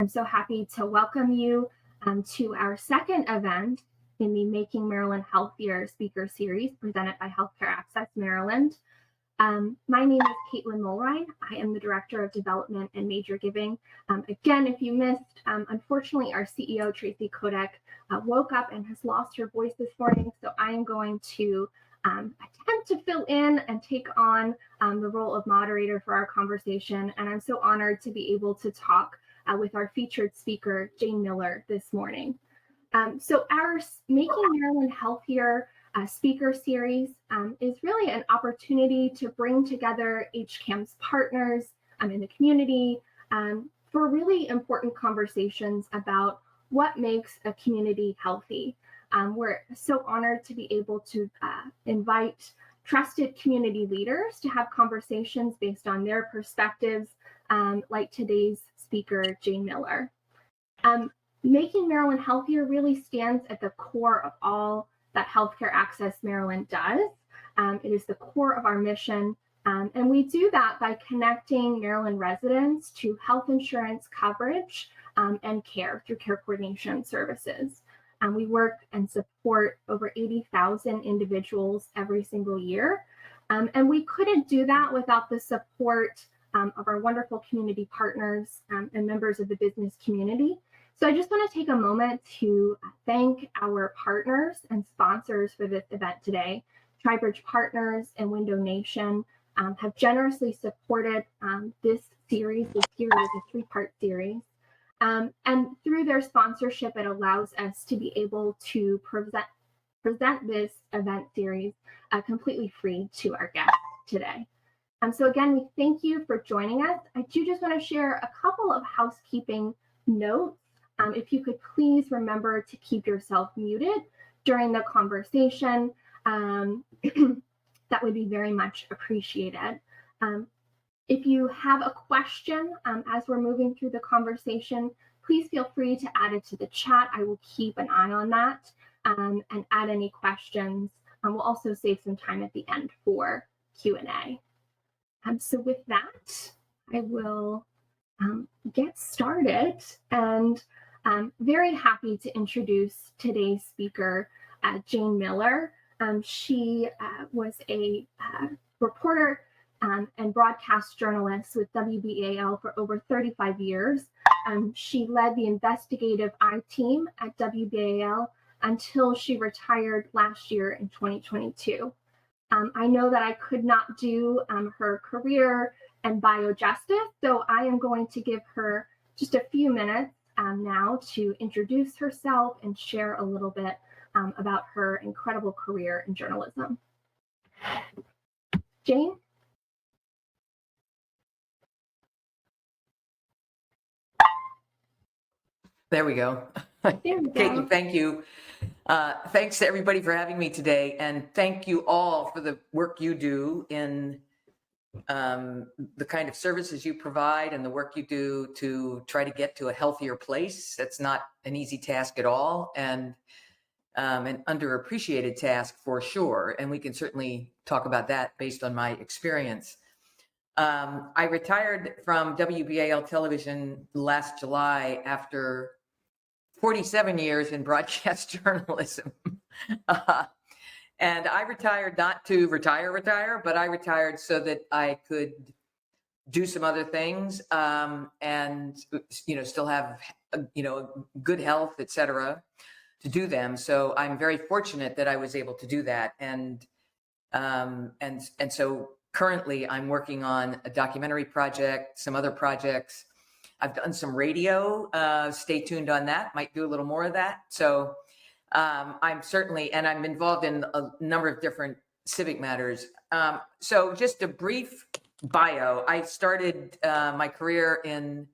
I'm so happy to welcome you to our second event in the Making Maryland Healthier speaker series presented by Healthcare Access Maryland. My name is Caitlin Mulrine. I am the Director of Development and Major Giving. Again, if you missed, unfortunately, our CEO, Tracy Kodak, woke up and has lost her voice this morning, so I am going to attempt to fill in and take on the role of moderator for our conversation, and I'm so honored to be able to talk with our featured speaker, Jayne Miller, this morning. So our Making Maryland Healthier speaker series is really an opportunity to bring together HCAM's partners in the community for really important conversations about what makes a community healthy. We're so honored to be able to invite trusted community leaders to have conversations based on their perspectives, like today's speaker, Jayne Miller. Making Maryland Healthier really stands at the core of all that Healthcare Access Maryland does. It is the core of our mission, and we do that by connecting Maryland residents to health insurance coverage and care through care coordination services. We work and support over 80,000 individuals every single year, and we couldn't do that without the support of our wonderful community partners and members of the business community. So I just want to take a moment to thank our partners and sponsors for this event today. TriBridge Partners and Window Nation have generously supported this series. This series is a three-part series. And through their sponsorship, it allows us to be able to present this event series completely free to our guests today. So again, we thank you for joining us. I do just want to share a couple of housekeeping notes. If you could please remember to keep yourself muted during the conversation, that would be very much appreciated. If you have a question as we're moving through the conversation, please feel free to add it to the chat. I will keep an eye on that and add any questions. We'll also save some time at the end for Q&A. So with that, I will get started, and I'm very happy to introduce today's speaker, Jayne Miller. She was a reporter and broadcast journalist with WBAL for over 35 years. She led the investigative I team at WBAL until she retired last year in 2022. I know that I could not do her career and bio justice, so I am going to give her just a few minutes now to introduce herself and share a little bit about her incredible career in journalism. Jayne? There we go. Caitlin, thank you. Thanks to everybody for having me today, and thank you all for the work you do in the kind of services you provide and the work you do to try to get to a healthier place. That's not an easy task at all, and an underappreciated task for sure. And we can certainly talk about that based on my experience. I retired from WBAL television last July after 47 years in broadcast journalism. And I retired not to retire, but I retired so that I could do some other things and, still have, good health, et cetera, to do them. So I'm very fortunate that I was able to do that. And so currently I'm working on a documentary project, some other projects. I've done some radio, stay tuned on that, might do a little more of that. So I'm certainly, and I'm involved in a number of different civic matters. So just a brief bio. I started my career in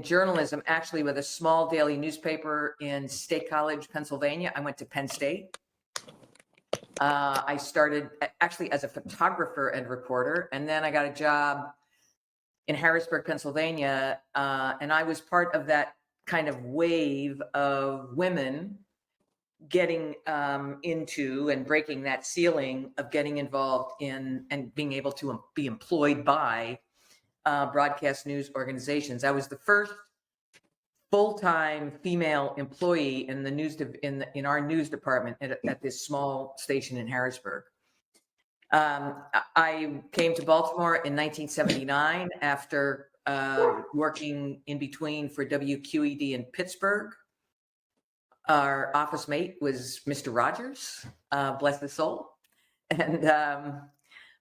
journalism, actually with a small daily newspaper in State College, Pennsylvania. I went to Penn State. I started actually as a photographer and reporter, and then I got a job in Harrisburg, Pennsylvania, and I was part of that kind of wave of women getting into and breaking that ceiling of getting involved in and being able to be employed by broadcast news organizations. I was the first full-time female employee in the in our news department at this small station in Harrisburg. I came to Baltimore in 1979 after working in between for WQED in Pittsburgh. Our office mate was Mr. Rogers, bless his soul, and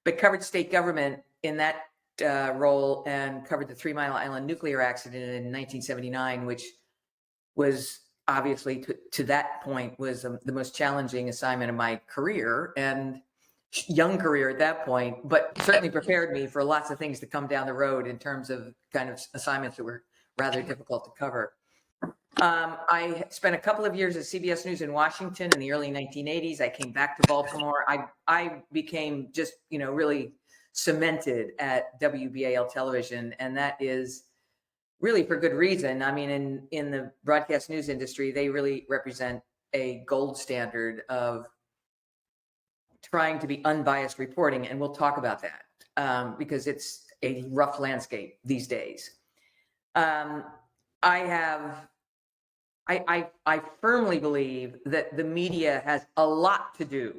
but covered state government in that role and covered the 3 Mile Island nuclear accident in 1979, which was obviously to that point was the most challenging assignment of my career and young career at that point, but certainly prepared me for lots of things to come down the road in terms of kind of assignments that were rather difficult to cover. I spent a couple of years at CBS News in Washington in the early 1980s. I came back to Baltimore. I became just, really cemented at WBAL television, and that is really for good reason. I mean, in the broadcast news industry, they really represent a gold standard of trying to be unbiased reporting, and we'll talk about that because it's a rough landscape these days. I firmly believe that the media has a lot to do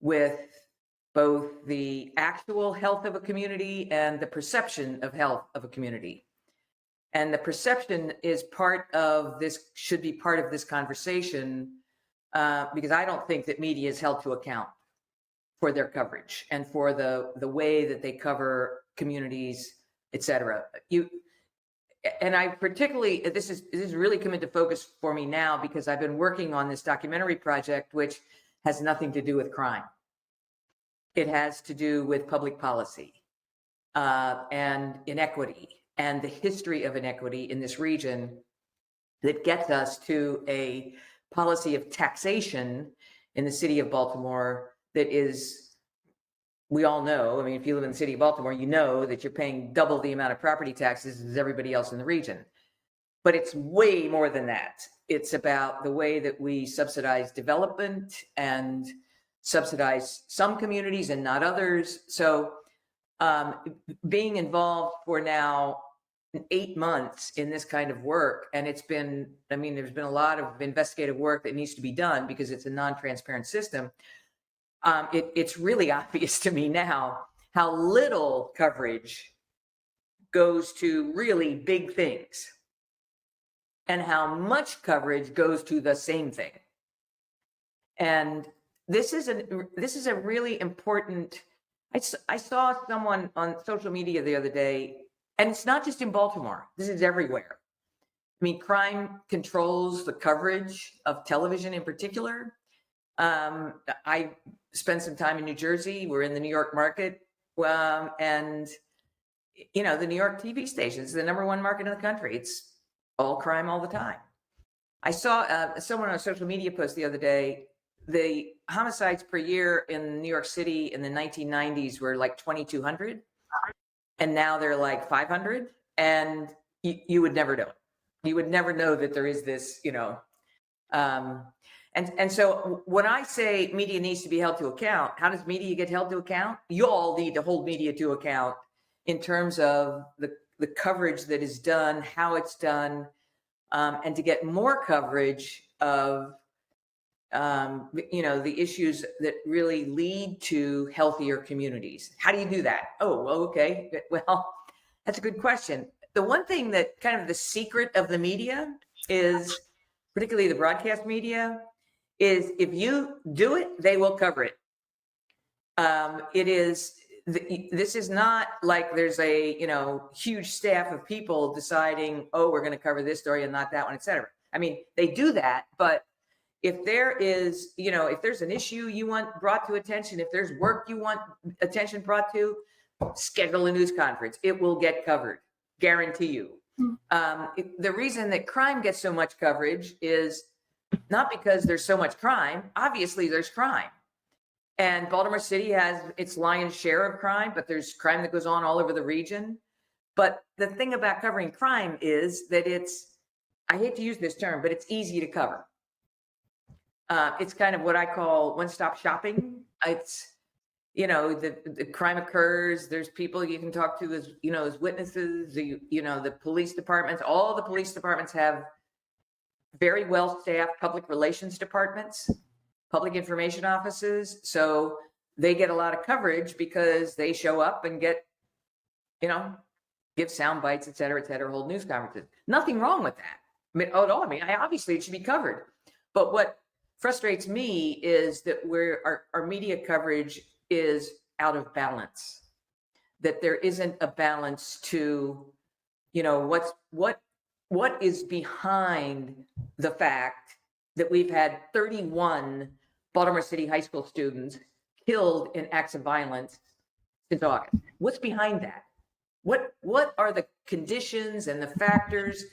with both the actual health of a community and the perception of health of a community. And the perception is should be part of this conversation because I don't think that media is held to account for their coverage and for the way that they cover communities, et cetera. And I particularly, this is really come into focus for me now because I've been working on this documentary project, which has nothing to do with crime. It has to do with public policy and inequity and the history of inequity in this region that gets us to a policy of taxation in the city of Baltimore that is, we all know, I mean, if you live in the city of Baltimore, you know that you're paying double the amount of property taxes as everybody else in the region. But it's way more than that. It's about the way that we subsidize development and subsidize some communities and not others. So being involved for now 8 months in this kind of work, and there's been a lot of investigative work that needs to be done because it's a non-transparent system. It's really obvious to me now how little coverage goes to really big things and how much coverage goes to the same thing. And this is a really important, I saw someone on social media the other day, and it's not just in Baltimore, this is everywhere. I mean, crime controls the coverage of television in particular. I spent some time in New Jersey. We're in the New York market. And, the New York TV station is the #1 market in the country. It's all crime all the time. I saw someone on a social media post the other day, the homicides per year in New York City in the 1990s were like 2,200. And now they're like 500. And you would never know it. You would never know that there is this, And so when I say media needs to be held to account, how does media get held to account? You all need to hold media to account in terms of the coverage that is done, how it's done, and to get more coverage of, the issues that really lead to healthier communities. How do you do that? Oh, okay. Well, that's a good question. The one thing that kind of the secret of the media is, particularly the broadcast media, is if you do it, they will cover it. This is not like there's a, huge staff of people deciding, oh, we're going to cover this story and not that one, et cetera. I mean, they do that, but if there is, if there's an issue you want brought to attention, if there's work you want attention brought to, schedule a news conference. It will get covered, guarantee you. The reason that crime gets so much coverage is not because there's so much crime. Obviously, there's crime. And Baltimore City has its lion's share of crime, but there's crime that goes on all over the region. But the thing about covering crime is that I hate to use this term, but it's easy to cover. It's kind of what I call one-stop shopping. the crime occurs. There's people you can talk to as witnesses, the police departments, all the police departments have very well staffed public relations departments, public information offices. So they get a lot of coverage because they show up and give sound bites, et cetera, hold news conferences. Nothing wrong with that. Obviously it should be covered. But what frustrates me is that our media coverage is out of balance, that there isn't a balance to, what is behind the fact that we've had 31 Baltimore City high school students killed in acts of violence since August. What's behind that? What are the conditions and the factors?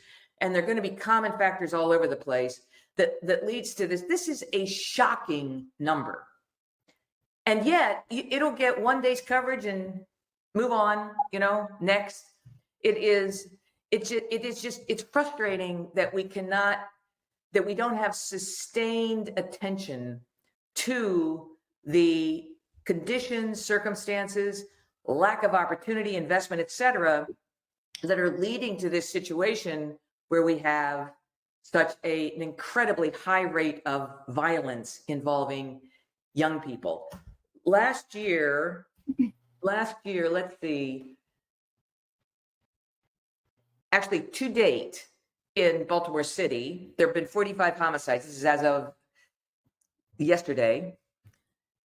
And they're going to be common factors all over the place that leads to this. This is a shocking number. And yet it'll get one day's coverage and move on, next. It's frustrating that we don't have sustained attention to the conditions, circumstances, lack of opportunity, investment, et cetera, that are leading to this situation where we have such an incredibly high rate of violence involving young people. Last year, let's see, actually to date in Baltimore City, there have been 45 homicides. This is as of yesterday.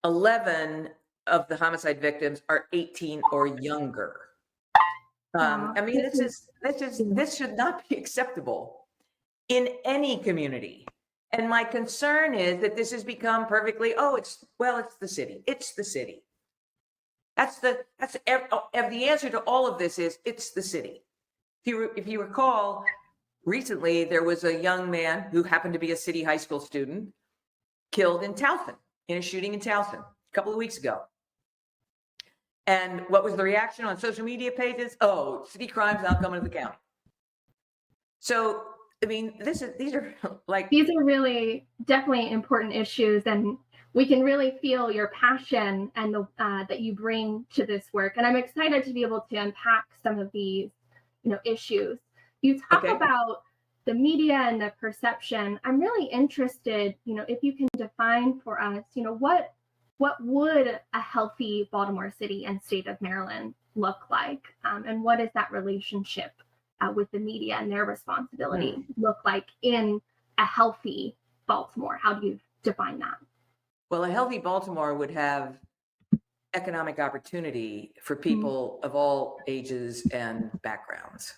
11 of the homicide victims are 18 or younger. This should not be acceptable in any community. And my concern is that this has become perfectly, it's the city. It's the city. That's the answer to all of this is it's the city. If you recall, recently there was a young man who happened to be a city high school student killed in Towson, in a shooting in Towson a couple of weeks ago. And what was the reaction on social media pages? Oh, city crime's not coming to the county. So, these are really definitely important issues, and we can really feel your passion and that you bring to this work. And I'm excited to be able to unpack some of these, issues. You talk about the media and the perception. I'm really interested, if you can define for us, what would a healthy Baltimore City and state of Maryland look like? And what is that relationship with the media and their responsibility look like in a healthy Baltimore? How do you define that? Well, a healthy Baltimore would have economic opportunity for people of all ages and backgrounds.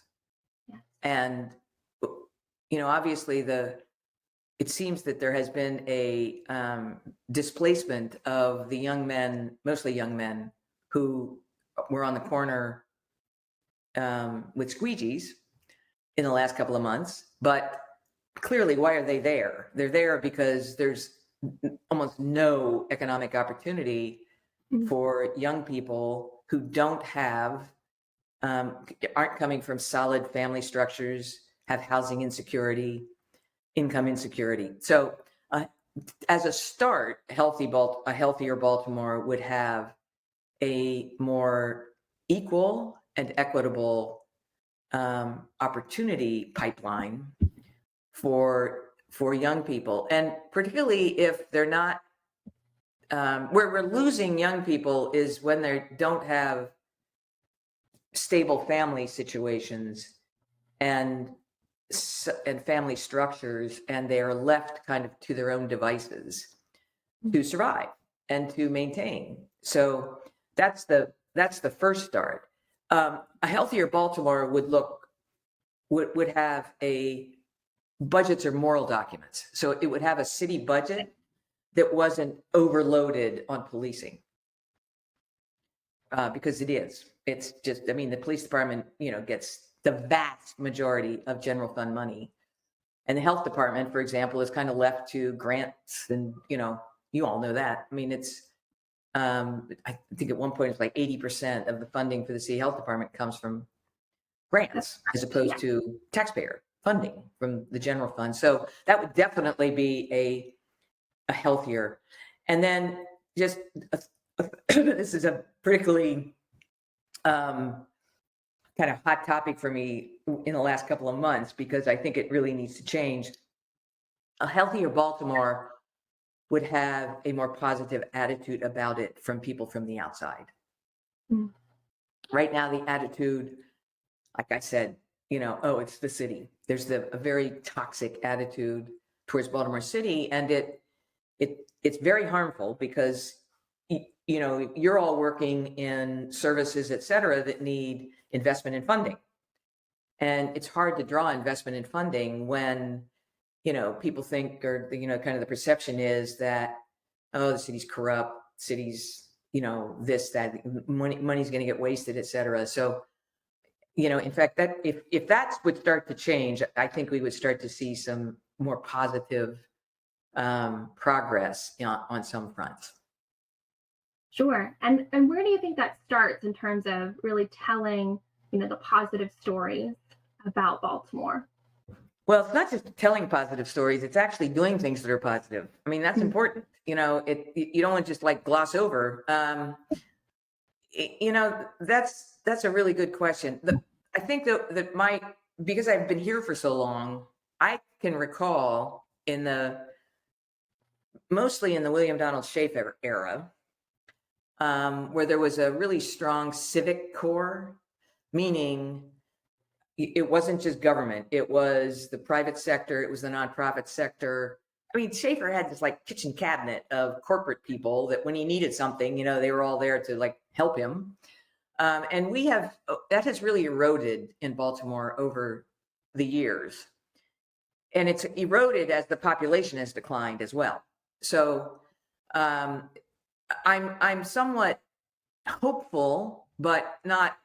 Yes. And, obviously it seems that there has been a displacement of the young men, mostly young men, who were on the corner with squeegees in the last couple of months. But clearly, why are they there? They're there because there's almost no economic opportunity for young people who don't have, aren't coming from solid family structures, have housing insecurity, income insecurity. So as a start, a healthier Baltimore would have a more equal and equitable opportunity pipeline for young people. And particularly if they're not, where we're losing young people is when they don't have stable family situations and family structures, and they are left kind of to their own devices to survive and to maintain. So that's the first start. A healthier Baltimore would have budgets or moral documents. So it would have a city budget that wasn't overloaded on policing, because it's just, the police department, gets the vast majority of general fund money. And the health department, for example, is kind of left to grants. And, you all know that. It's, I think at one point it's like 80% of the funding for the city health department comes from grants as opposed to taxpayer funding from the general fund. So that would definitely be a healthier. And then just this is a particularly kind of hot topic for me in the last couple of months because I think it really needs to change. A healthier Baltimore would have a more positive attitude about it from people from the outside. Mm. Right now, the attitude, like I said, oh, it's the city. There's a very toxic attitude towards Baltimore City, and it's very harmful because you're all working in services, et cetera, that need investment and funding. And it's hard to draw investment and funding when, people think, or, kind of the perception is that, oh, the city's corrupt, city's, this, that, money's going to get wasted, et cetera. So, in fact, that if that would start to change, I think we would start to see some more positive progress on some fronts. Sure. And where do you think that starts in terms of really telling, the positive stories about Baltimore? Well, it's not just telling positive stories, it's actually doing things that are positive. I mean, that's important. You don't want to just like gloss over. That's a really good question. I think that because I've been here for so long, I can recall mostly in the William Donald Schaefer era, where there was a really strong civic core, meaning it wasn't just government, it was the private sector, it was the nonprofit sector. I mean, Schaefer had this like kitchen cabinet of corporate people that when he needed something, they were all there to like help him. And that has really eroded in Baltimore over the years. And it's eroded as the population has declined as well. So I'm somewhat hopeful, but not.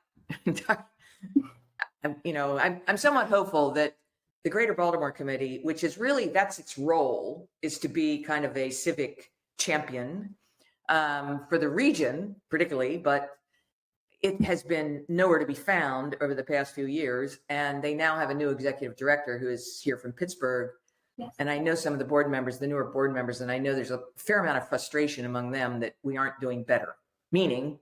I'm somewhat hopeful that the Greater Baltimore Committee, which is really, that's its role, is to be kind of a civic champion for the region, particularly, but it has been nowhere to be found over the past few years. And they now have a new executive director who is here from Pittsburgh. Yes. And I know some of the board members, the newer board members, and I know there's a fair amount of frustration among them that we aren't doing better, meaning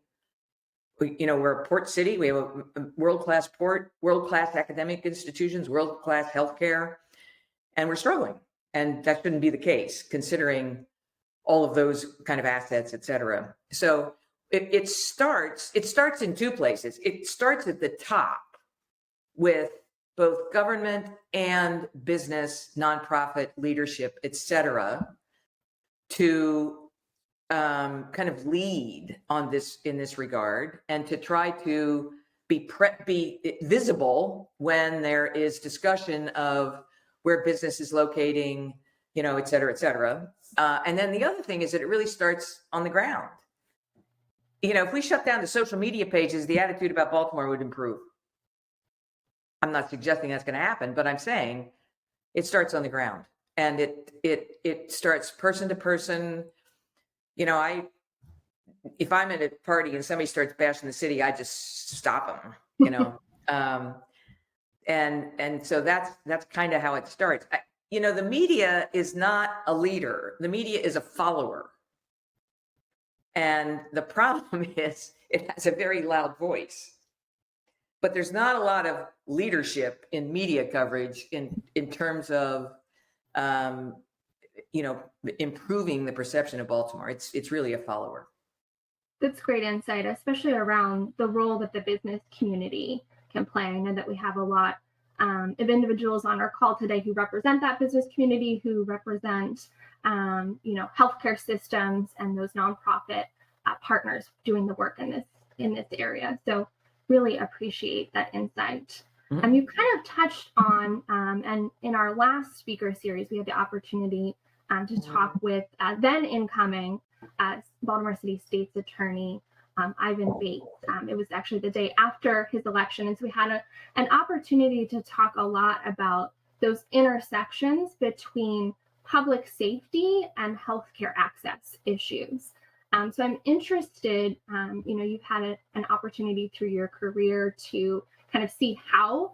we're a port city. We have a world-class port, world-class academic institutions, world-class healthcare, and we're struggling. And that shouldn't be the case, considering all of those kind of assets, et cetera. So it starts in two places. It starts at the top with both government and business, nonprofit leadership, et cetera, to kind of lead on this in this regard, and to try to be visible when there is discussion of where business is locating, et cetera, et cetera. And then the other thing is that it really starts on the ground. If we shut down the social media pages, the attitude about Baltimore would improve. I'm not suggesting that's going to happen, but I'm saying it starts on the ground, and it starts person to person. If I'm at a party and somebody starts bashing the city, I just stop them, and so that's kind of how it starts. The media is not a leader. The media is a follower. And the problem is it has a very loud voice, but there's not a lot of leadership in media coverage in terms of, improving the perception of Baltimore. It's really a follower. That's great insight, especially around the role that the business community can play. I know that we have a lot of individuals on our call today who represent that business community, who represent, healthcare systems and those nonprofit partners doing the work in this area. So really appreciate that insight. Mm-hmm. You kind of touched on, and in our last speaker series, we had the opportunity to talk with then incoming Baltimore City State's Attorney Ivan Bates. It was actually the day after his election, and so we had an opportunity to talk a lot about those intersections between public safety and healthcare access issues. So I'm interested, you've had an opportunity through your career to kind of see how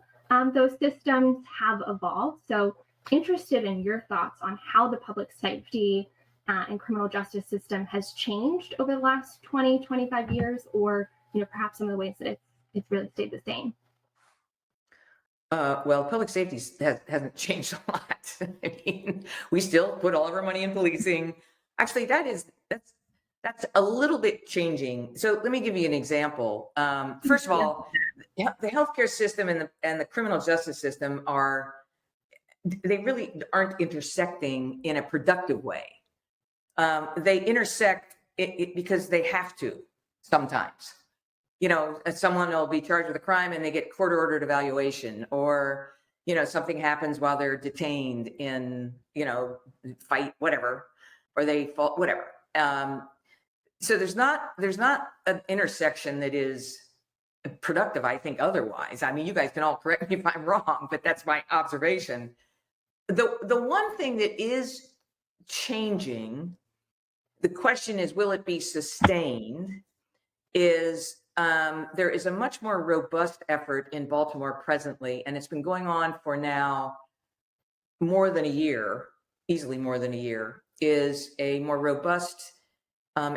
those systems have evolved. So interested in your thoughts on how the public safety and criminal justice system has changed over the last 20, 25 years, or perhaps some of the ways that it's really stayed the same? Well, public safety hasn't changed a lot. I mean, we still put all of our money in policing. Actually, that's a little bit changing. So let me give you an example. First of all, the healthcare system and the criminal justice system they really aren't intersecting in a productive way. They intersect because they have to sometimes. Someone will be charged with a crime and they get court-ordered evaluation, or something happens while they're detained in fight, whatever, or they fall, whatever. So there's not an intersection that is productive, I think, otherwise. I mean, you guys can all correct me if I'm wrong, but that's my observation. The one thing that is changing, the question is, will it be sustained, is there is a much more robust effort in Baltimore presently, and it's been going on for now more than a year, easily more than a year, is a more robust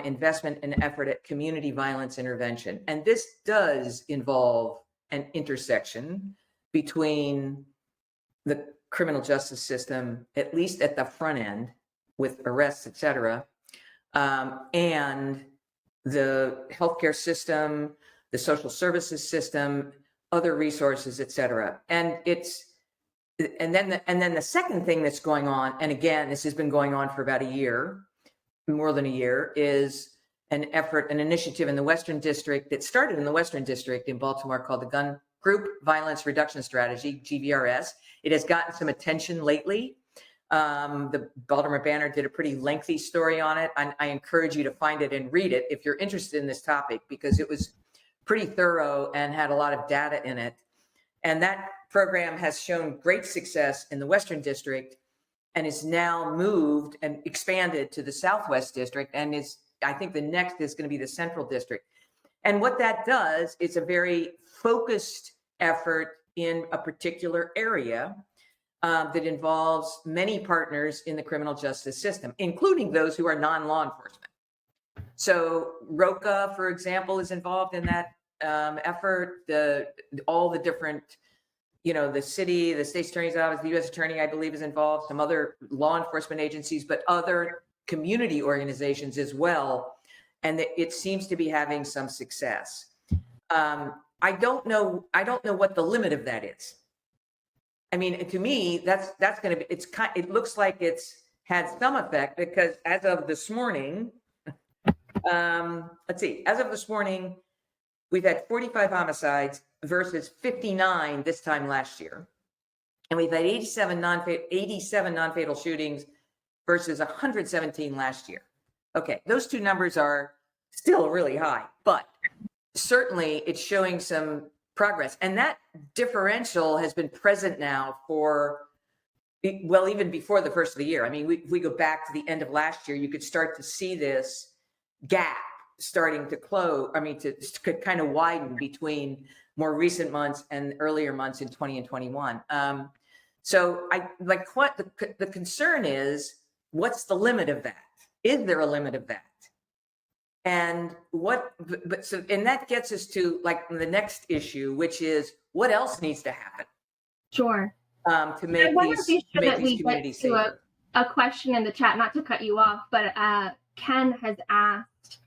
investment and effort at community violence intervention. And this does involve an intersection between the criminal justice system, at least at the front end, with arrests, et cetera, and the healthcare system, the social services system, other resources, et cetera. And then the second thing that's going on, and again, this has been going on for about a year, more than a year, is an initiative in the Western District that started in the Western District in Baltimore called the Gun Group Violence Reduction Strategy, GVRS. It has gotten some attention lately. The Baltimore Banner did a pretty lengthy story on it. I encourage you to find it and read it if you're interested in this topic, because it was pretty thorough and had a lot of data in it. And that program has shown great success in the Western District and is now moved and expanded to the Southwest District, and I think the next is going to be the Central District. And what that does is a very focused effort in a particular area that involves many partners in the criminal justice system, including those who are non-law enforcement. So ROCA, for example, is involved in that effort. All the different, the city, the state attorney's office, the U.S. attorney, I believe, is involved, some other law enforcement agencies, but other community organizations as well. And it seems to be having some success. I don't know what the limit of that is. I mean, to me, that's going to be, it looks like it's had some effect, because as of this morning, as of this morning, we've had 45 homicides versus 59 this time last year. And we've had 87 non-fatal shootings versus 117 last year. Okay, those two numbers are still really high, but certainly it's showing some progress. And that differential has been present now for, well, even before the first of the year. I mean, we go back to the end of last year, you could start to see this gap starting to close, to kind of widen between more recent months and earlier months in 20 and 21. So what the concern is, what's the limit of that? Is there a limit of that? And and that gets us to the next issue, which is what else needs to happen? Sure. To make these communities safer. A question in the chat, not to cut you off, but Ken has asked,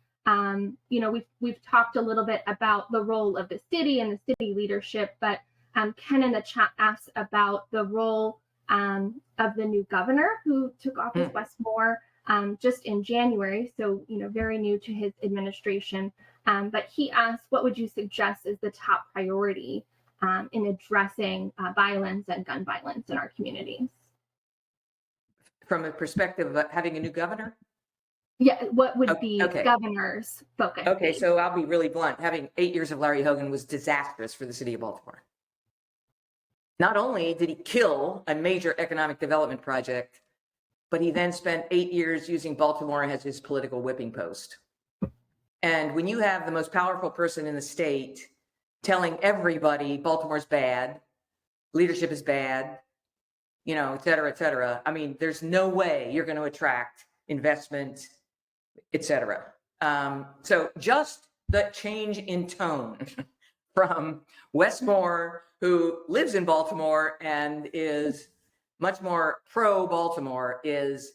we've talked a little bit about the role of the city and the city leadership, but Ken in the chat asks about the role of the new governor who took office, Wes Moore, just in January. So, very new to his administration. But he asked, what would you suggest is the top priority in addressing violence and gun violence in our communities? From a perspective of having a new governor? Yeah, what would be governor's focus? Okay, so I'll be really blunt. Having 8 years of Larry Hogan was disastrous for the city of Baltimore. Not only did he kill a major economic development project, but he then spent 8 years using Baltimore as his political whipping post. And when you have the most powerful person in the state telling everybody Baltimore's bad, leadership is bad, et cetera, I mean, there's no way you're going to attract investment, etc. So just the change in tone from Wes Moore, who lives in Baltimore and is much more pro Baltimore, is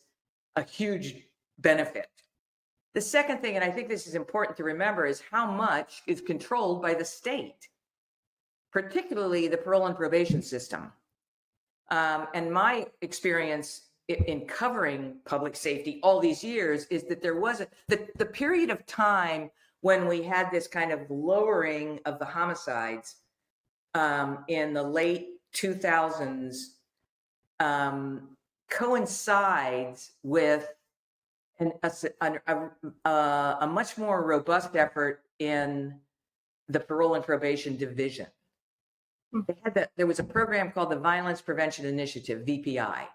a huge benefit. The second thing, and I think this is important to remember, is how much is controlled by the state, particularly the parole and probation system. And my experience in covering public safety all these years is that there was the period of time when we had this kind of lowering of the homicides in the late 2000s coincides with a much more robust effort in the parole and probation division. There was a program called the Violence Prevention Initiative, VPI,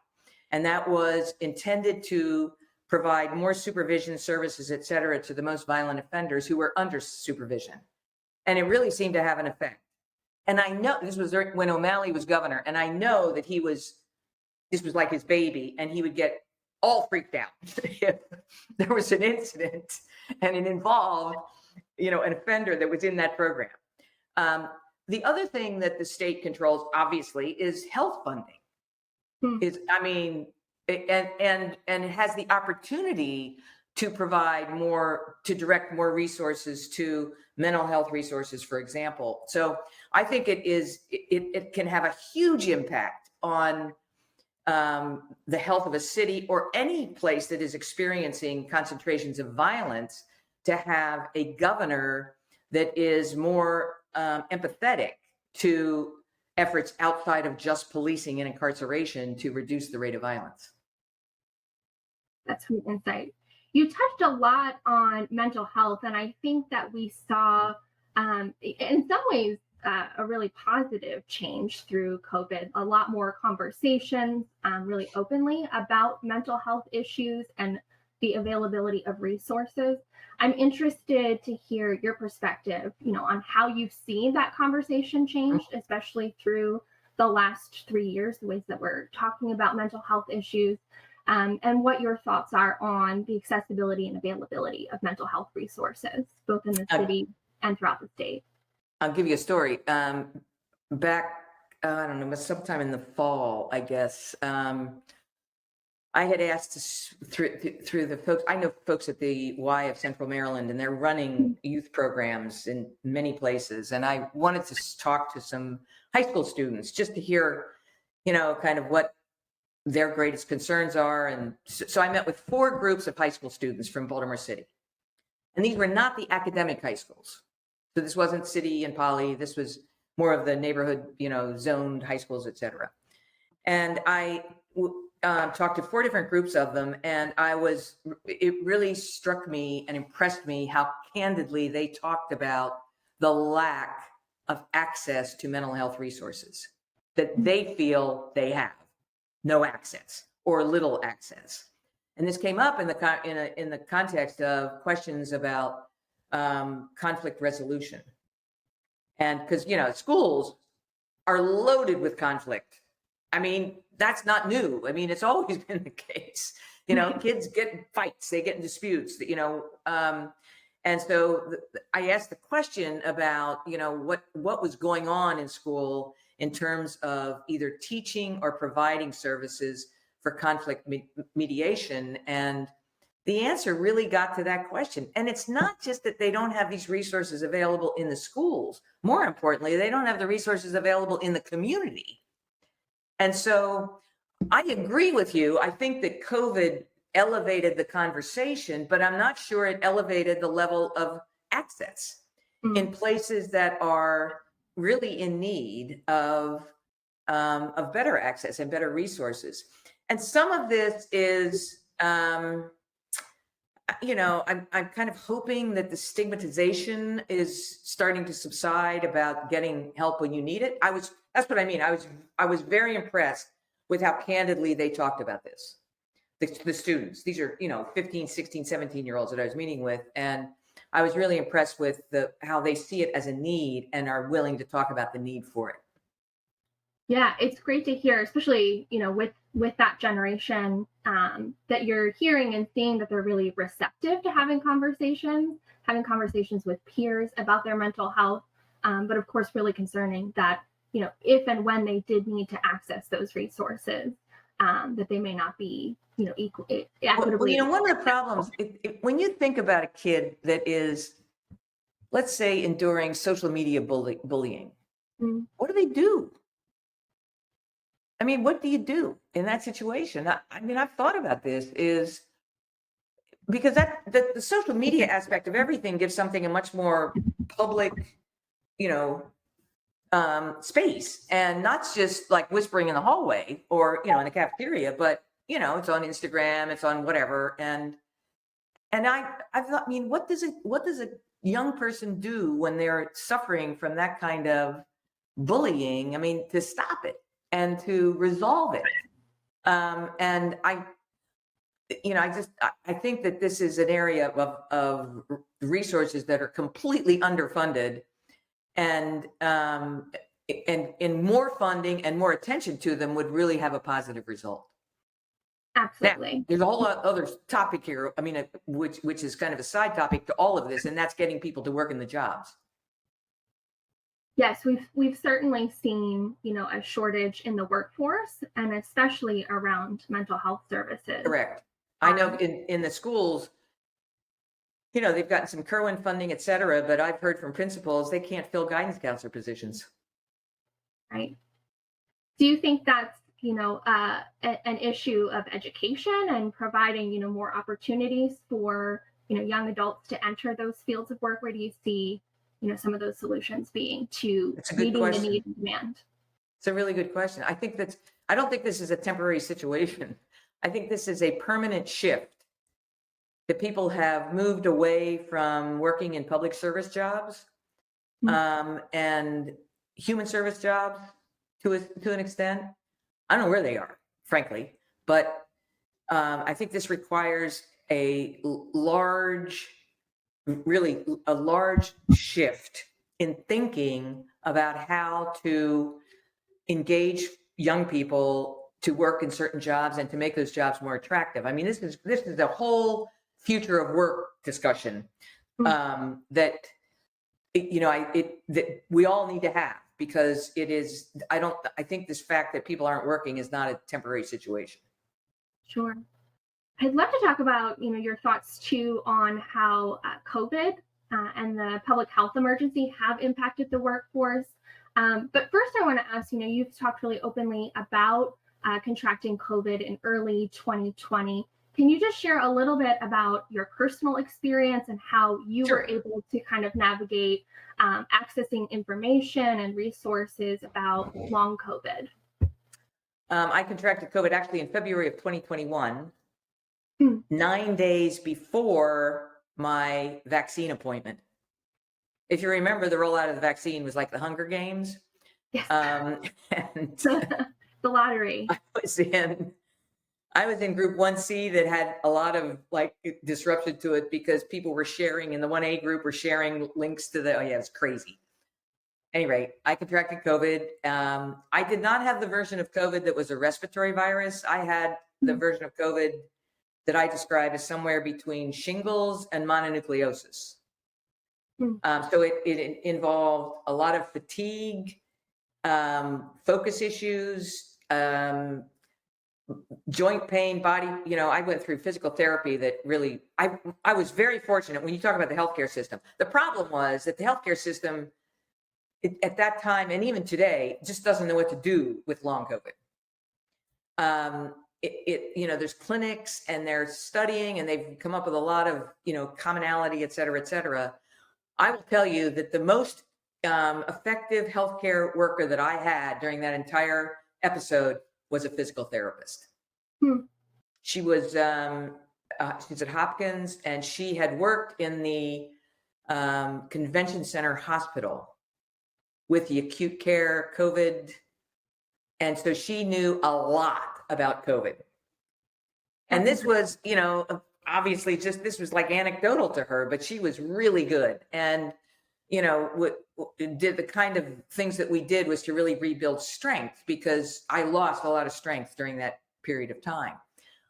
and that was intended to provide more supervision services, et cetera, to the most violent offenders who were under supervision. And it really seemed to have an effect. And I know this was when O'Malley was governor, and I know that this was like his baby, and he would get all freaked out if there was an incident and it involved, an offender that was in that program. The other thing that the state controls, obviously, is health funding. And it has the opportunity to provide more, to direct more resources to mental health resources, for example. So I think it can have a huge impact on the health of a city or any place that is experiencing concentrations of violence, to have a governor that is more empathetic to efforts outside of just policing and incarceration to reduce the rate of violence. That's some insight. You touched a lot on mental health, and I think that we saw, in some ways, a really positive change through COVID. A lot more conversations, really openly, about mental health issues and the availability of resources. I'm interested to hear your perspective, on how you've seen that conversation changed, especially through the last 3 years, the ways that we're talking about mental health issues, and what your thoughts are on the accessibility and availability of mental health resources, both in the city and throughout the state. I'll give you a story. Back, I don't know, sometime in the fall, I guess, I had asked through the folks, I know folks at the Y of Central Maryland, and they're running youth programs in many places. And I wanted to talk to some high school students just to hear, kind of what their greatest concerns are. And so I met with 4 groups of high school students from Baltimore City. And these were not the academic high schools. So this wasn't city and poly. This was more of the neighborhood, zoned high schools, et cetera. And I talked to 4 different groups of them, and it really struck me and impressed me how candidly they talked about the lack of access to mental health resources, that they feel they have no access or little access. And this came up in the context of questions about conflict resolution. And because, schools are loaded with conflict. I mean, that's not new. I mean, it's always been the case. Kids get in fights, they get in disputes, and so I asked the question about, what was going on in school in terms of either teaching or providing services for conflict mediation. And the answer really got to that question. And it's not just that they don't have these resources available in the schools. More importantly, they don't have the resources available in the community. And so I agree with you. I think that COVID elevated the conversation, but I'm not sure it elevated the level of access in places that are really in need of better access and better resources. And some of this is, I'm kind of hoping that the stigmatization is starting to subside about getting help when you need it. That's what I mean. I was very impressed with how candidly they talked about this. The students, these are, 15, 16, 17-year-olds that I was meeting with. And I was really impressed with how they see it as a need and are willing to talk about the need for it. Yeah, it's great to hear, especially, with that generation, that you're hearing and seeing that they're really receptive to having conversations with peers about their mental health. But of course, really concerning that, if and when they did need to access those resources, that they may not be, equitably. One of the problems, when you think about a kid that is, let's say, enduring social media bullying, Mm, what do they do? I mean, what do you do in that situation? I mean, I've thought about this is because the social media aspect of everything gives something a much more public, you know, space, and not just like whispering in the hallway or, in the cafeteria, but, it's on Instagram, it's on whatever. And I've thought, I mean, what does a young person do when they're suffering from that kind of bullying? I mean, to stop it and to resolve it. And I think that this is an area of resources that are completely underfunded, and more funding and more attention to them would really have a positive result. Now, absolutely. there's a whole other topic here. I mean, which is kind of a side topic to all of this, and that's getting people to work in the jobs. Yes, we've certainly seen, a shortage in the workforce, and especially around mental health services. Correct. I know Um, in the schools, they've gotten some Kerwin funding, et cetera, but I've heard from principals they can't fill guidance counselor positions. right. Do you think that's, an issue of education and providing, more opportunities for, young adults to enter those fields of work? Where do you see, some of those solutions being to It's a good meeting the question. need and demand? It's a really good question. I don't think this is a temporary situation. I think this is a permanent shift that people have moved away from working in public service jobs, Mm, and human service jobs to an extent. I don't know where they are, frankly, but I think this requires really a large shift in thinking about how to engage young people to work in certain jobs and to make those jobs more attractive. I mean, this is a whole future of work discussion, mm, that that we all need to have, because it is. I think this fact that people aren't working is not a temporary situation. sure. I'd love to talk about, your thoughts too on how COVID and the public health emergency have impacted the workforce. But first, I want to ask, you've talked really openly about contracting COVID in early 2020. Can you just share a little bit about your personal experience and how you were Sure. able to kind of navigate accessing information and resources about long COVID? I contracted COVID actually in February of 2021, Hmm. 9 days before my vaccine appointment. If you remember, the rollout of the vaccine was like the Hunger Games. Yes, And the lottery. I was in I was in group 1C that had a lot of like disruption to it, because people were sharing in the 1A group were sharing links to oh yeah, it's crazy. Anyway, I contracted COVID. I did not have the version of COVID that was a respiratory virus. I had the version of COVID that I describe as somewhere between shingles and mononucleosis. Hmm. So it involved a lot of fatigue, focus issues, joint pain, body. I went through physical therapy that really, I was very fortunate when you talk about the healthcare system. The problem was that the healthcare system at that time, and even today, just doesn't know what to do with long COVID. There's clinics and they're studying and they've come up with a lot of, commonality, et cetera, et cetera. I will tell you that the most effective healthcare worker that I had during that entire episode was a physical therapist. Hmm. She's at Hopkins, and she had worked in the convention center hospital with the acute care COVID. And so she knew a lot about COVID. And this was, obviously this was like anecdotal to her, but she was really good. And, did the kind of things that we did was to really rebuild strength, because I lost a lot of strength during that period of time.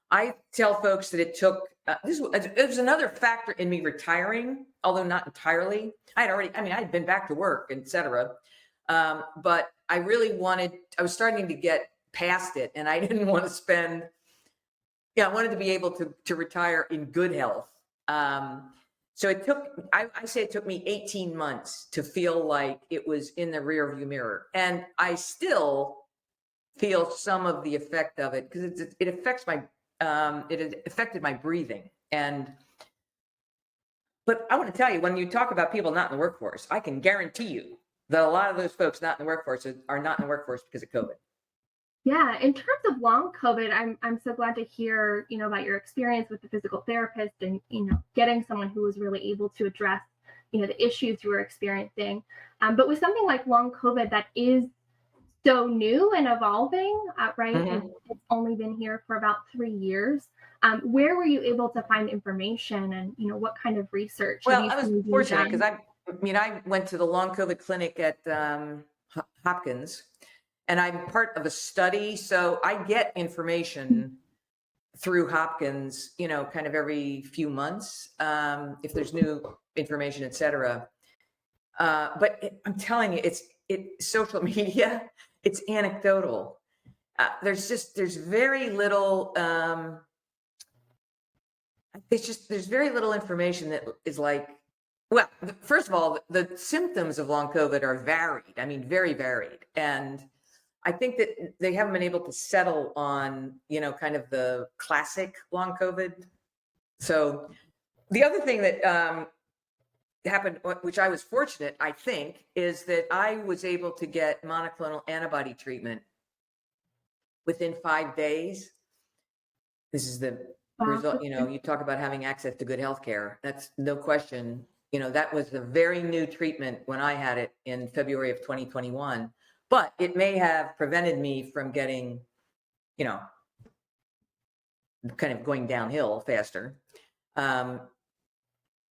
I tell folks that it took, it was another factor in me retiring, although not entirely. I had been back to work, et cetera. But I was starting to get past it, and I didn't want to spend, I wanted to be able to retire in good health. So I say it took me 18 months to feel like it was in the rearview mirror. And I still feel some of the effect of it, because it affected my breathing. But I want to tell you, when you talk about people not in the workforce, I can guarantee you that a lot of those folks not in the workforce are not in the workforce because of COVID. Yeah, in terms of long COVID, I'm so glad to hear, about your experience with the physical therapist and, getting someone who was really able to address, the issues you were experiencing. But with something like long COVID that is so new and evolving, right? Mm-hmm. It's only been here for about 3 years. Where were you able to find information, and what kind of research have Well, you I was seen being fortunate because done? I went to the long COVID clinic at Hopkins, and I'm part of a study, so I get information through Hopkins, kind of every few months, if there's new information, et cetera. But I'm telling you, it's social media. It's anecdotal. There's very little. There's very little information that is like. Well, first of all, the symptoms of long COVID are varied. I mean, very varied, and I think that they haven't been able to settle on, kind of the classic long COVID. So the other thing that happened, which I was fortunate, I think, is that I was able to get monoclonal antibody treatment within 5 days. This is the result. You talk about having access to good health care. That's no question. That was a very new treatment when I had it in February of 2021. But it may have prevented me from getting, kind of going downhill faster.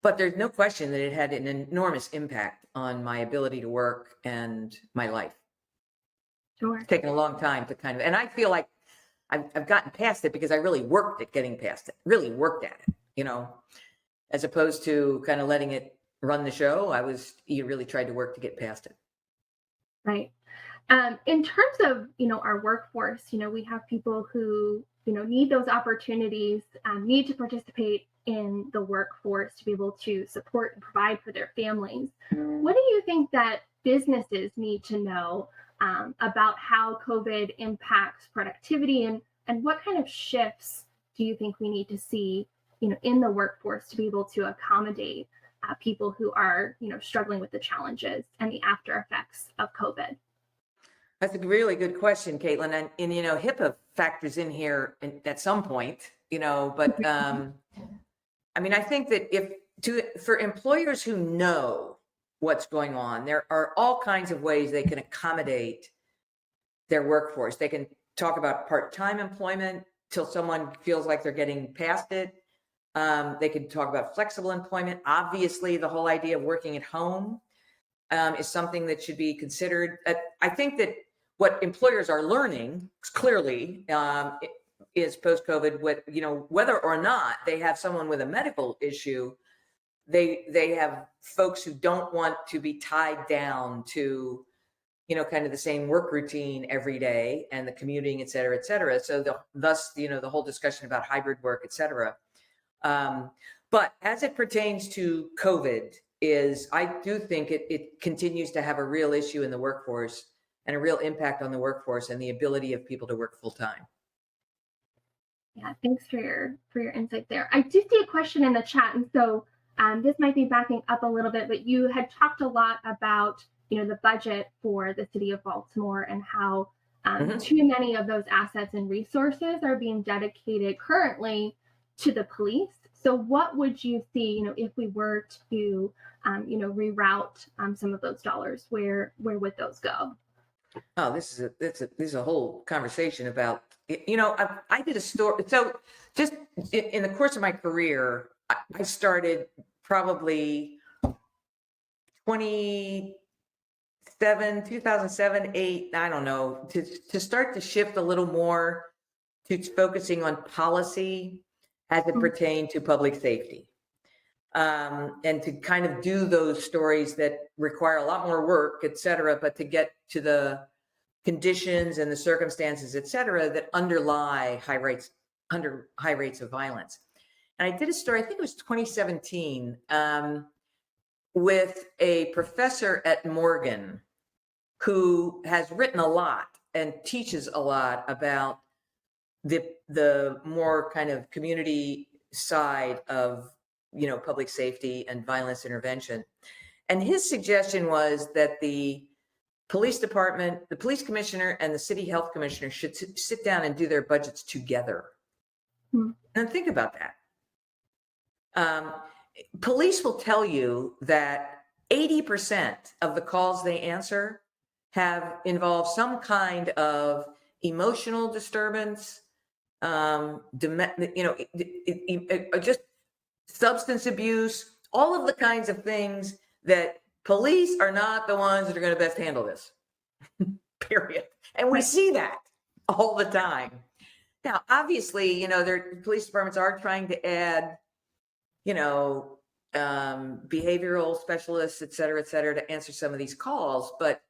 But there's no question that it had an enormous impact on my ability to work and my life. Sure. It's taken a long time to and I feel like I've gotten past it because I really worked at getting past it, really worked at it, as opposed to kind of letting it run the show. You really tried to work to get past it. Right. In terms of, our workforce, we have people who, need those opportunities, need to participate in the workforce to be able to support and provide for their families. What do you think that businesses need to know about how COVID impacts productivity, and what kind of shifts do you think we need to see, in the workforce to be able to accommodate people who are, struggling with the challenges and the after effects of COVID? That's a really good question, Caitlin. And HIPAA factors in here at some point, but I think that for employers who know what's going on, there are all kinds of ways they can accommodate their workforce. They can talk about part-time employment till someone feels like they're getting past it. They can talk about flexible employment. Obviously, the whole idea of working at home is something that should be considered. I think that what employers are learning clearly is post-COVID, whether or not they have someone with a medical issue, they have folks who don't want to be tied down to, kind of the same work routine every day and the commuting, et cetera, et cetera. So thus, the whole discussion about hybrid work, et cetera. But as it pertains to COVID, I do think it continues to have a real issue in the workforce and a real impact on the workforce and the ability of people to work full time. Yeah, thanks for your insight there. I do see a question in the chat, and so this might be backing up a little bit, but you had talked a lot about the budget for the city of Baltimore and how too many of those assets and resources are being dedicated currently to the police. So what would you see, if we were to reroute some of those dollars? Where would those go? Oh, this is a whole conversation about, I did a story. So just in the course of my career, I started probably 2007, 8, I don't know, to start to shift a little more to focusing on policy as it pertained to public safety. And to kind of do those stories that require a lot more work, et cetera, but to get to the conditions and the circumstances, et cetera, that underlie high rates of violence. And I did a story, I think it was 2017, with a professor at Morgan who has written a lot and teaches a lot about the more kind of community side of public safety and violence intervention. And his suggestion was that the police department, the police commissioner, and the city health commissioner should sit down and do their budgets together. And think about that. Police will tell you that 80% of the calls they answer have involved some kind of emotional disturbance, just substance abuse, all of the kinds of things that police are not the ones that are going to best handle this, period. And we see that all the time. Now, obviously, their police departments are trying to add, behavioral specialists, et cetera, to answer some of these calls. But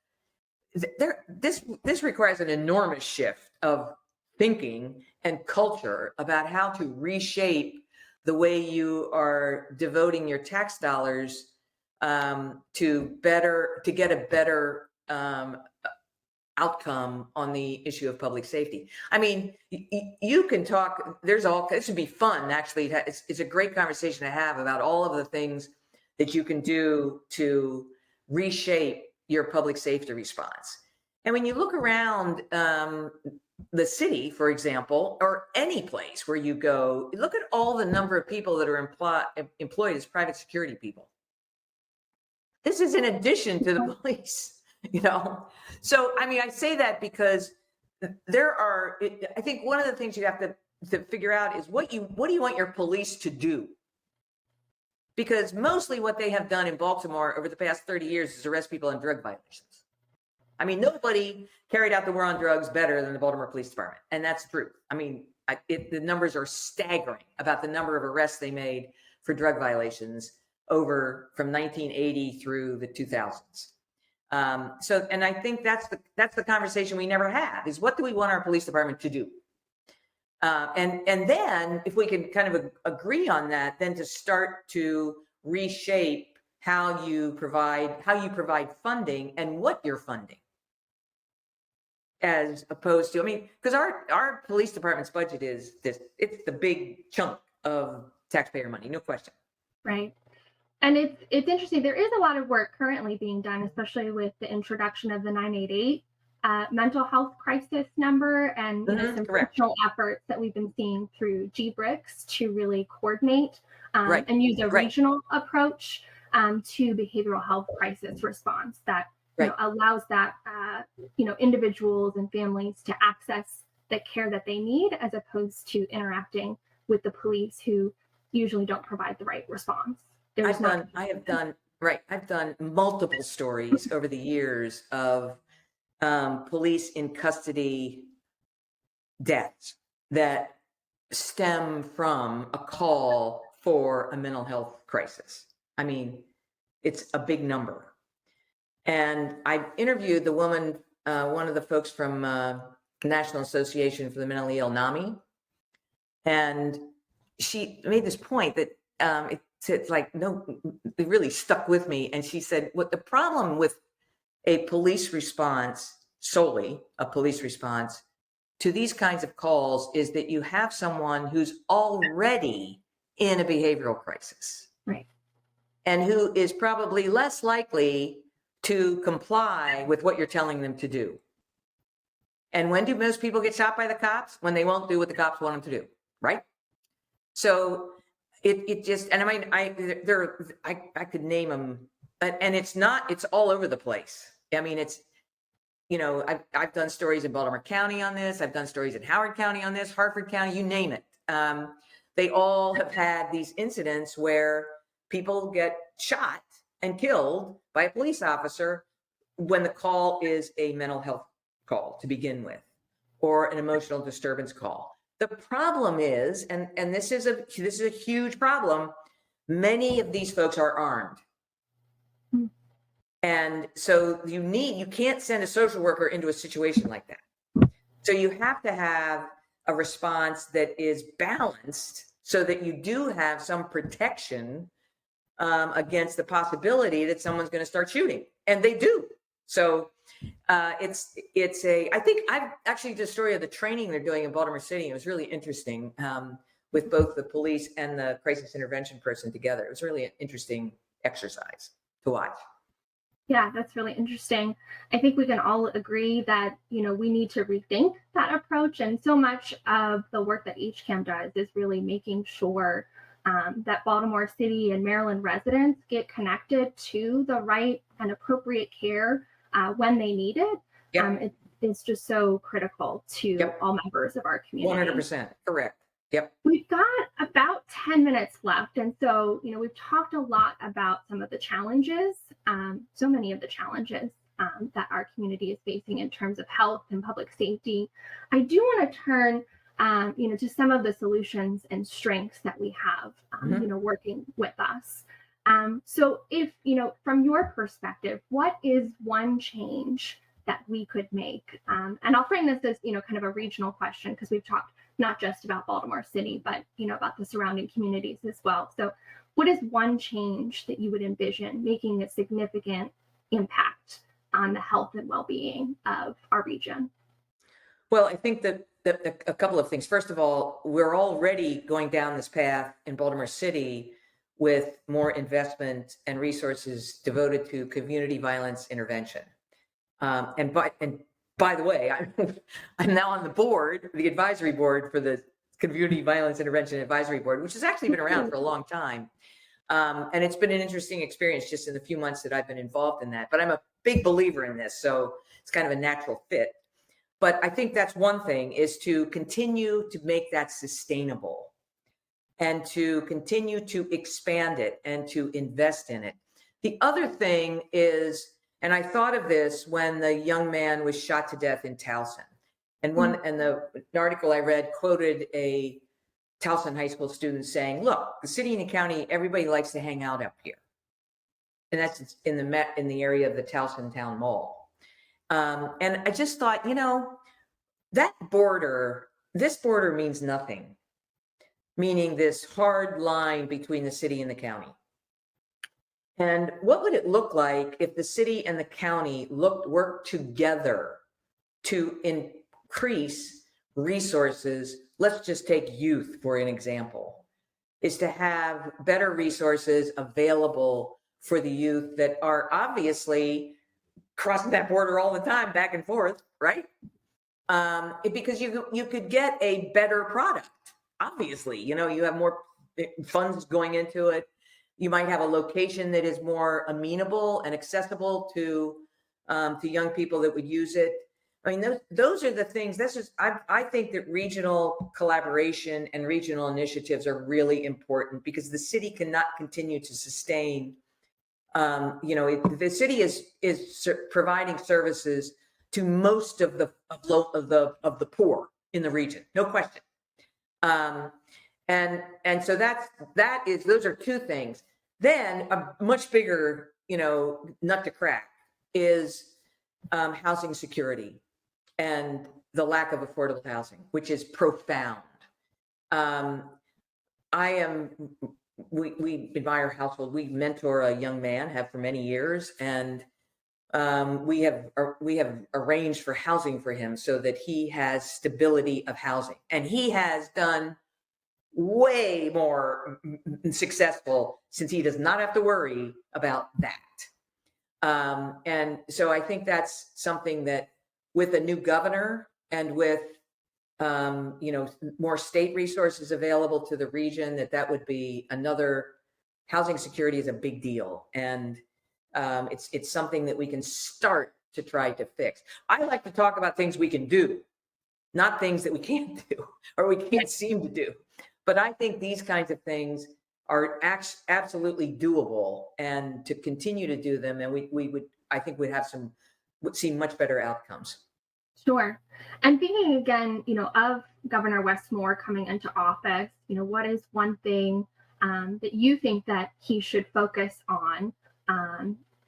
this requires an enormous shift of thinking and culture about how to reshape the way you are devoting your tax dollars to get a better outcome on the issue of public safety. I mean, you can talk, this would be fun, actually. It's a great conversation to have about all of the things that you can do to reshape your public safety response. And when you look around the city, for example, or any place where you go, look at all the number of people that are employed as private security people. This is in addition to the police. So I mean, I say that because I think one of the things you have to figure out is what do you want your police to do? Because mostly what they have done in Baltimore over the past 30 years is arrest people on drug violations. I mean, nobody carried out the war on drugs better than the Baltimore Police Department, and that's true. I mean, the numbers are staggering about the number of arrests they made for drug violations from 1980 through the 2000s. And I think that's the conversation we never have, is what do we want our police department to do? And then if we can kind of agree on that, then to start to reshape how you provide funding and what you're funding, as opposed to, I mean, because our police department's budget is it's the big chunk of taxpayer money, no question. Right. And it's interesting. There is a lot of work currently being done, especially with the introduction of the 988 mental health crisis number, and some regional efforts that we've been seeing through GBRICS to really coordinate and use a regional approach to behavioral health crisis response that allows that individuals and families to access the care that they need, as opposed to interacting with the police, who usually don't provide the right response. I've done multiple stories over the years of police in custody deaths that stem from a call for a mental health crisis. I mean, it's a big number. And I interviewed the woman, one of the folks from National Association for the Mentally Ill, NAMI, and she made this point that it's like, no, it really stuck with me. And she said, what the problem with a police response, solely a police response to these kinds of calls, is that you have someone who's already in a behavioral crisis. Right. And who is probably less likely to comply with what you're telling them to do. And when do most people get shot by the cops? When they won't do what the cops want them to do, right? So it just, and I mean, I could name them, and it's all over the place. I mean, it's, I've done stories in Baltimore County on this. I've done stories in Howard County on this, Harford County, you name it. They all have had these incidents where people get shot and killed by a police officer when the call is a mental health call to begin with, or an emotional disturbance call. The problem is, and this is a huge problem, many of these folks are armed. Hmm. And so you can't send a social worker into a situation like that. So you have to have a response that is balanced so that you do have some protection against the possibility that someone's going to start shooting, and they do. So I think I've actually did a story of the training they're doing in Baltimore City. It was really interesting with both the police and the crisis intervention person together. It was really an interesting exercise to watch. Yeah, that's really interesting. I think we can all agree that, we need to rethink that approach. And so much of the work that HCAM does is really making sure that Baltimore City and Maryland residents get connected to the right and appropriate care when they need it. Yep. It's just so critical to all members of our community. 100%. Correct. Yep. We've got about 10 minutes left. And so, we've talked a lot about some of the challenges, so many of the challenges that our community is facing in terms of health and public safety. I do want to turn, to some of the solutions and strengths that we have, working with us. So if, from your perspective, what is one change that we could make? And I'll frame this as, kind of a regional question, because we've talked not just about Baltimore City, but, about the surrounding communities as well. So what is one change that you would envision making a significant impact on the health and well-being of our region? Well, I think that a couple of things. First of all, we're already going down this path in Baltimore City with more investment and resources devoted to community violence intervention. And by the way, I'm now on the advisory board for the Community Violence Intervention Advisory Board, which has actually been around for a long time. And it's been an interesting experience just in the few months that I've been involved in that. But I'm a big believer in this, so it's kind of a natural fit. But I think that's one thing, is to continue to make that sustainable and to continue to expand it and to invest in it. The other thing is, and I thought of this when the young man was shot to death in Towson. And the article I read quoted a Towson High School student saying, "Look, the city and the county, everybody likes to hang out up here." And that's in the area of the Towson Town Mall. And I just thought, this border means nothing, meaning this hard line between the city and the county. And what would it look like if the city and the county worked together to increase resources? Let's just take youth for an example, is to have better resources available for the youth that are obviously crossing that border all the time, back and forth, right? Because you could get a better product. Obviously, you have more funds going into it. You might have a location that is more amenable and accessible to young people that would use it. I mean, those are the things. I think that regional collaboration and regional initiatives are really important, because the city cannot continue to sustain. The city is providing services to most of the poor in the region, no question. And so those are two things. Then a much bigger, nut to crack is housing security and the lack of affordable housing, which is profound. We admire Household. We mentor a young man, have for many years, and we have arranged for housing for him so that he has stability of housing, and he has done way more successful since he does not have to worry about that. And so I think that's something that, with a new governor and with more state resources available to the region, that would be another. Housing security is a big deal, and it's something that we can start to try to fix. I like to talk about things we can do, not things that we can't do or we can't seem to do. But I think these kinds of things are absolutely doable, and to continue to do them, and we would, I think, would see much better outcomes. Sure. And thinking again, of Governor Westmore coming into office, what is one thing that you think that he should focus on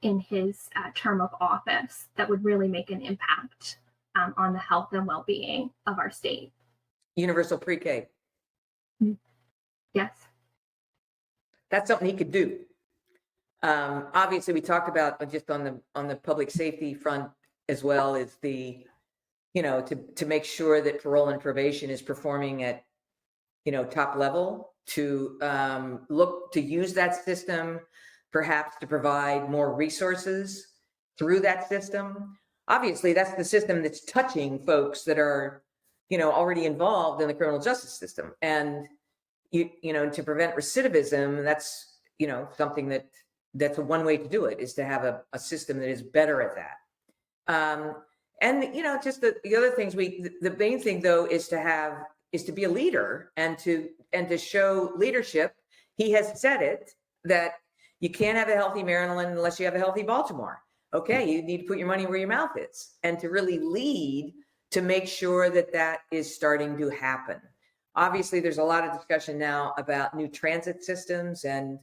in his term of office that would really make an impact on the health and well-being of our state? Universal pre-K. Yes. That's something he could do. Obviously, we talked about just on the public safety front as well, is the, to make sure that parole and probation is performing at, top level, to look to use that system, perhaps to provide more resources through that system. Obviously, that's the system that's touching folks that are, already involved in the criminal justice system. And, to prevent recidivism, that's, something that's one way to do it, is to have a system that is better at that. And, just the other things, the main thing though is to be a leader and to show leadership. He has said it, that you can't have a healthy Maryland unless you have a healthy Baltimore. Okay, you need to put your money where your mouth is, and to really lead to make sure that is starting to happen. Obviously, there's a lot of discussion now about new transit systems and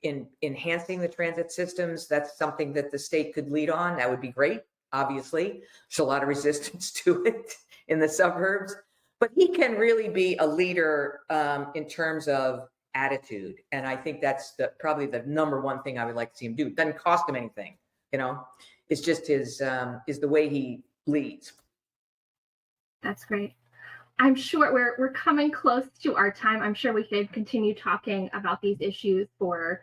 in enhancing the transit systems. That's something that the state could lead on. That would be great. Obviously, there's a lot of resistance to it in the suburbs, but he can really be a leader in terms of attitude. And I think that's probably the number one thing I would like to see him do. It doesn't cost him anything, it's just is the way he leads. That's great. I'm sure we're coming close to our time. I'm sure we could continue talking about these issues for,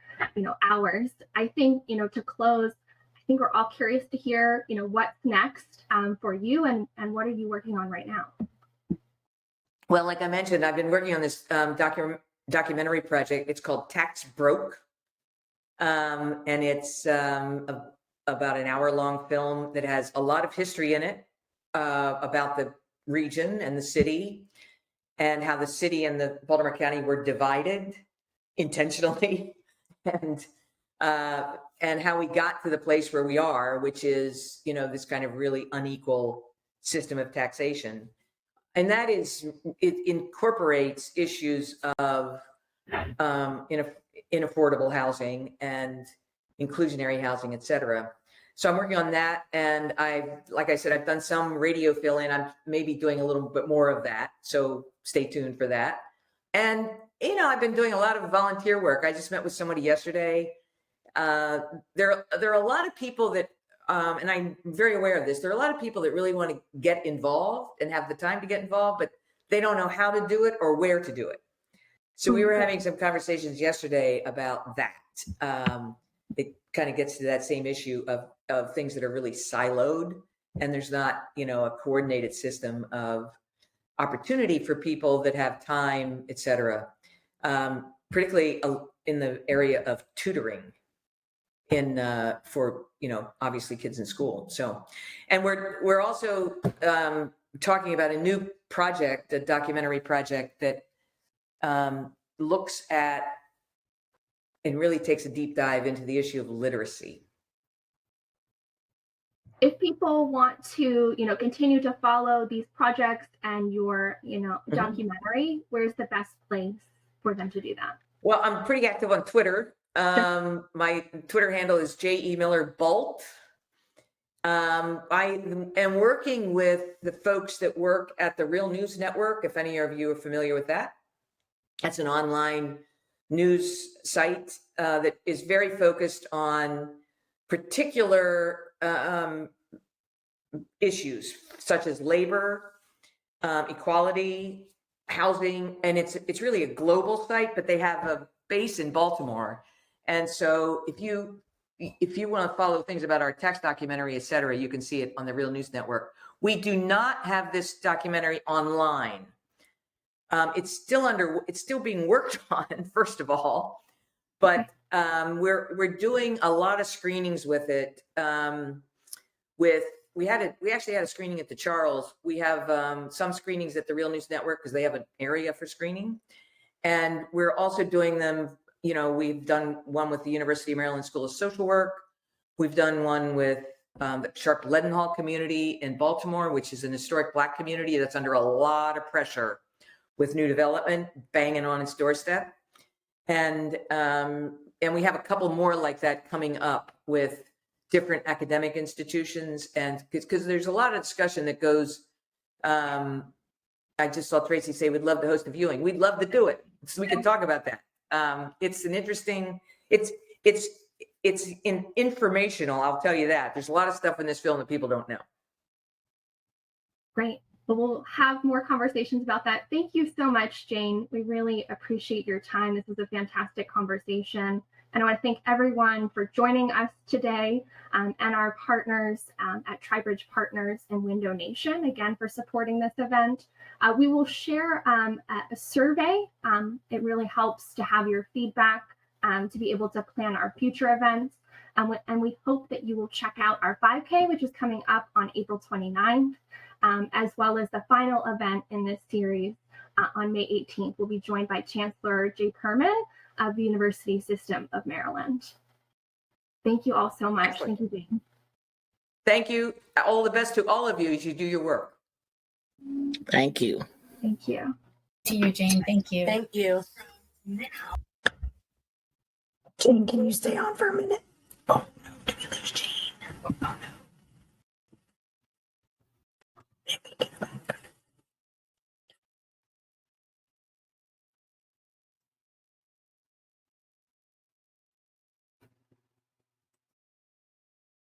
hours. I think, to close, I think we're all curious to hear, what's next for you, and what are you working on right now? Well, like I mentioned, I've been working on this documentary project. It's called Tax Broke. And it's about an hour-long film that has a lot of history in it about the region and the city, and how the city and the Baltimore County were divided intentionally, and how we got to the place where we are, which is, this kind of really unequal system of taxation. And that is, it incorporates issues of inaffordable housing and inclusionary housing, et cetera. So I'm working on that. And like I said, I've done some radio fill-in. I'm maybe doing a little bit more of that. So stay tuned for that. And, I've been doing a lot of volunteer work. I just met with somebody yesterday. There are a lot of people that, and I'm very aware of this, there are a lot of people that really want to get involved and have the time to get involved, but they don't know how to do it or where to do it. So we were having some conversations yesterday about that. It kind of gets to that same issue of things that are really siloed, and there's not, a coordinated system of opportunity for people that have time, et cetera. Particularly in the area of tutoring for, obviously kids in school. So, and we're also talking about a new project, a documentary project that looks at and really takes a deep dive into the issue of literacy. If people want to, continue to follow these projects and your, documentary, where's the best place for them to do that? Well, I'm pretty active on Twitter. My Twitter handle is JEMillerBalt. I am working with the folks that work at the Real News Network, if any of you are familiar with that. That's an online news site that is very focused on particular issues such as labor, equality, housing, and it's really a global site, but they have a base in Baltimore. And so if you want to follow things about our tax documentary, et cetera, you can see it on the Real News Network. We do not have this documentary online. It's still being worked on, first of all, but we're doing a lot of screenings with it. We actually had a screening at the Charles. We have some screenings at the Real News Network because they have an area for screening, And we're also doing them, we've done one with the University of Maryland School of Social Work. We've done one with the Sharp Leadenhall community in Baltimore, which is an historic Black community that's under a lot of pressure with new development banging on its doorstep. And we have a couple more like that coming up with different academic institutions. And because there's a lot of discussion that goes, I just saw Tracy say, we'd love to host a viewing. We'd love to do it. So we can talk about that. It's an interesting, it's informational. I'll tell you that. There's a lot of stuff in this film that people don't know. Great. Well, we'll have more conversations about that. Thank you so much, Jayne. We really appreciate your time. This was a fantastic conversation. And I want to thank everyone for joining us today, and our partners at TriBridge Partners and Window Nation, again, for supporting this event. We will share a survey. It really helps to have your feedback to be able to plan our future events. And we hope that you will check out our 5K, which is coming up on April 29th, as well as the final event in this series on May 18th. We'll be joined by Chancellor Jay Kerman of the University System of Maryland. Thank you all so much. Excellent. Thank you, Jayne. Thank you. All the best to all of you as you do your work. Thank you. Thank you. To you, Jayne. Thank you. Thank you. Jayne, can you stay on for a minute? Oh, no. Did we lose Jayne? Oh, no.